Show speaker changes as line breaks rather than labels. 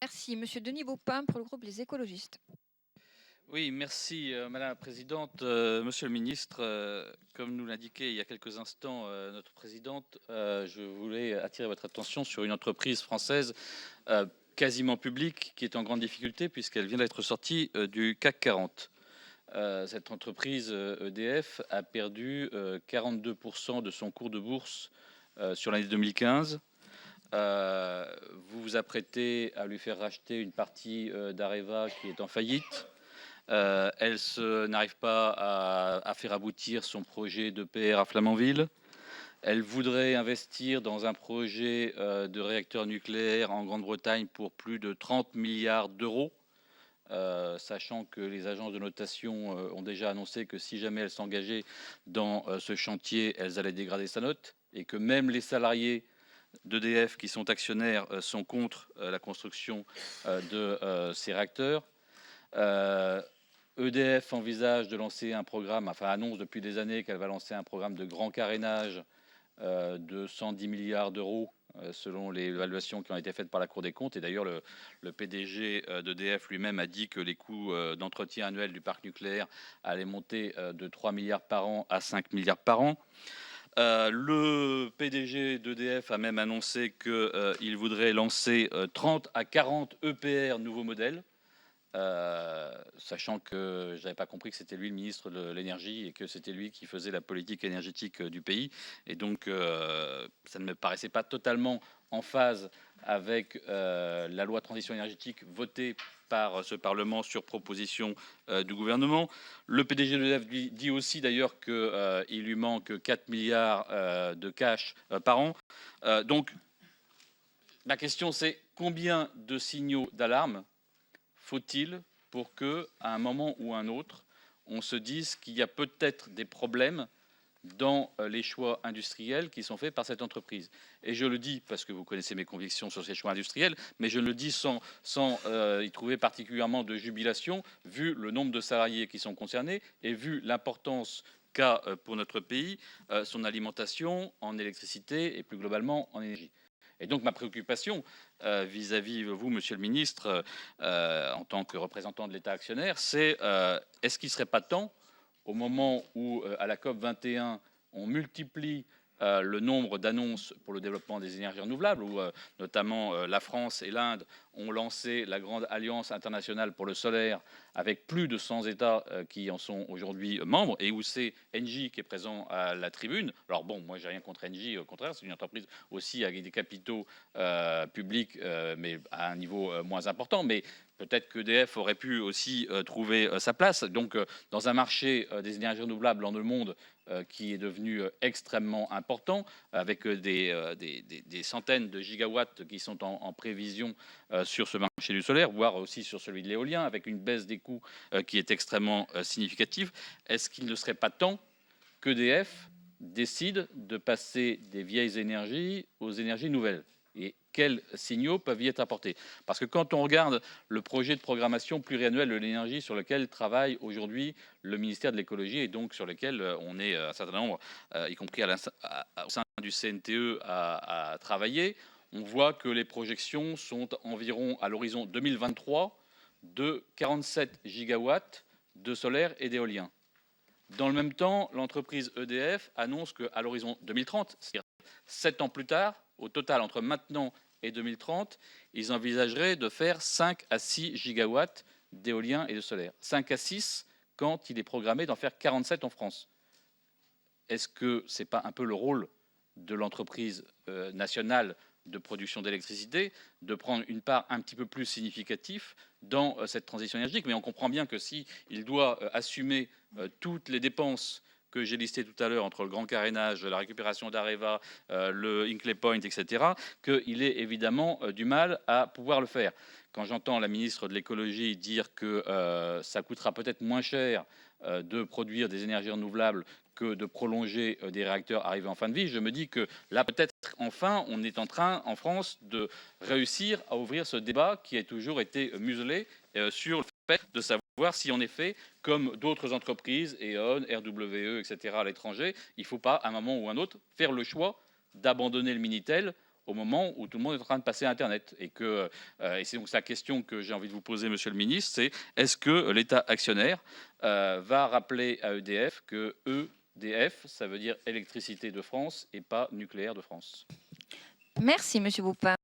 Merci. Monsieur Denis Baupin pour le groupe Les Écologistes.
Oui, merci Madame la Présidente. Monsieur le Ministre, comme nous l'indiquait il y a quelques instants notre Présidente, je voulais attirer votre attention sur une entreprise française quasiment publique qui est en grande difficulté puisqu'elle vient d'être sortie du CAC 40. Cette entreprise EDF a perdu 42% de son cours de bourse sur l'année 2015. Vous vous apprêtez à lui faire racheter une partie d'Areva qui est en faillite. Elle n'arrive pas à faire aboutir son projet d'EPR à Flamanville. Elle voudrait investir dans un projet de réacteur nucléaire en Grande-Bretagne pour plus de 30 milliards d'euros, sachant que les agences de notation ont déjà annoncé que si jamais elle s'engageait dans ce chantier, elles allaient dégrader sa note, et que même les salariés d'EDF qui sont actionnaires sont contre la construction de ces réacteurs. EDF envisage de lancer un programme, enfin annonce depuis des années qu'elle va lancer un programme de grand carénage de 110 milliards d'euros selon les évaluations qui ont été faites par la Cour des comptes. Et d'ailleurs, le PDG d'EDF lui-même a dit que les coûts d'entretien annuel du parc nucléaire allaient monter de 3 milliards par an à 5 milliards par an. Le PDG d'EDF a même annoncé qu'il voudrait lancer 30 à 40 EPR nouveaux modèles. Sachant que je n'avais pas compris que c'était lui le ministre de l'énergie et que c'était lui qui faisait la politique énergétique du pays, et donc ça ne me paraissait pas totalement en phase avec la loi de transition énergétique votée par ce Parlement sur proposition du gouvernement. Le PDG de l'EDF dit aussi d'ailleurs qu'il lui manque 4 milliards de cash par an. Donc la question c'est combien de signaux d'alarme faut-il pour que, à un moment ou un autre, on se dise qu'il y a peut-être des problèmes dans les choix industriels qui sont faits par cette entreprise. Et je le dis parce que vous connaissez mes convictions sur ces choix industriels, mais je le dis sans y trouver particulièrement de jubilation, vu le nombre de salariés qui sont concernés et vu l'importance qu'a pour notre pays son alimentation en électricité et plus globalement en énergie. Et donc ma préoccupation vis-à-vis vous, Monsieur le Ministre, en tant que représentant de l'État actionnaire, c'est est-ce qu'il ne serait pas temps, au moment où à la COP 21, on multiplie le nombre d'annonces pour le développement des énergies renouvelables, où notamment la France et l'Inde ont lancé la grande alliance internationale pour le solaire, avec plus de 100 États qui en sont aujourd'hui membres, et où c'est Engie qui est présent à la tribune. Alors bon, moi j'ai rien contre Engie, au contraire, c'est une entreprise aussi avec des capitaux publics, mais à un niveau moins important. Mais peut-être qu'EDF aurait pu aussi trouver sa place. Donc, dans un marché des énergies renouvelables dans le monde qui est devenu extrêmement important, avec des centaines de gigawatts qui sont en prévision sur ce marché du solaire, voire aussi sur celui de l'éolien, avec une baisse des coûts qui est extrêmement significative, est-ce qu'il ne serait pas temps qu'EDF décide de passer des vieilles énergies aux énergies nouvelles? Et quels signaux peuvent y être apportés? Parce que quand on regarde le projet de programmation pluriannuelle de l'énergie sur lequel travaille aujourd'hui le ministère de l'écologie, et donc sur lequel on est un certain nombre, y compris au sein du CNTE, à travailler, on voit que les projections sont environ à l'horizon 2023 de 47 gigawatts de solaire et d'éolien. Dans le même temps, l'entreprise EDF annonce qu'à l'horizon 2030, c'est-à-dire 7 ans plus tard, au total entre maintenant et 2030, ils envisageraient de faire 5 à 6 gigawatts d'éolien et de solaire. 5 à 6 quand il est programmé d'en faire 47 en France. Est-ce que ce n'est pas un peu le rôle de l'entreprise nationale de production d'électricité de prendre une part un petit peu plus significative dans cette transition énergétique? Mais on comprend bien que s'il doit assumer toutes les dépenses que j'ai listées tout à l'heure, entre le grand carénage, la récupération d'Areva, le Hinkley Point, etc., qu'il ait évidemment du mal à pouvoir le faire. Quand j'entends la ministre de l'écologie dire que ça coûtera peut-être moins cher de produire des énergies renouvelables que de prolonger des réacteurs arrivés en fin de vie, je me dis que là, peut-être, enfin, on est en train, en France, de réussir à ouvrir ce débat qui a toujours été muselé sur le fait de savoir si, en effet, comme d'autres entreprises, E.ON, RWE, etc., à l'étranger, il ne faut pas, à un moment ou à un autre, faire le choix d'abandonner le Minitel au moment où tout le monde est en train de passer à Internet. Et c'est donc la question que j'ai envie de vous poser, Monsieur le Ministre, c'est est-ce que l'État actionnaire va rappeler à EDF que EDF, ça veut dire Électricité de France et pas Nucléaire de France?
Merci, Monsieur Boupin.